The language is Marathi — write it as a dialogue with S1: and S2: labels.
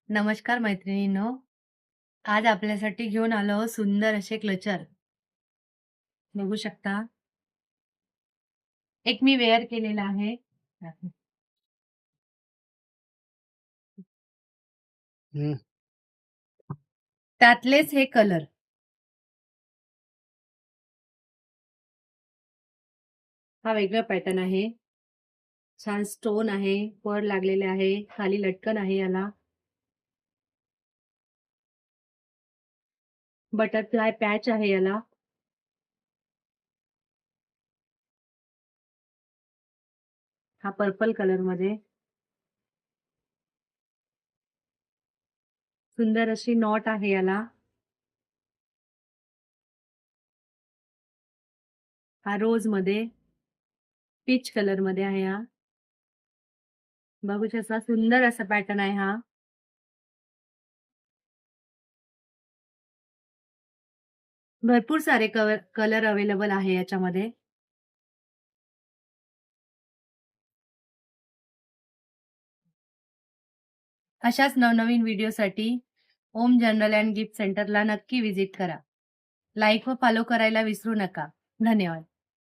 S1: नमस्कार मैत्रिणींनो. आज आपल्यासाठी घेऊन आलो सुंदर असे क्लचर. बघू शकता. एक मी वेअर केलेला आहे.
S2: हं.
S1: त्यातलेच हे कलर. हा वेगळा पॅटर्न आहे. छान स्टोन आहे, पर्ल लागलेले आहे, खाली लटकन आहे याला. बटरफ्लाय पॅच आहे याला. हा पर्पल कलर मध्ये सुंदर अशी नॉट आहे याला. हा रोज मध्ये पीच कलर मध्ये आहे हा. बघू शकता सुंदर असा पॅटर्न आहे हा. भरपूर सारे कलर अवेलेबल आहे याच्यामध्ये. अशाच नवनवीन व्हिडिओसाठी ओम जनरल अँड गिफ्ट सेंटरला नक्की व्हिजिट करा. लाईक व फॉलो करायला विसरू नका. धन्यवाद.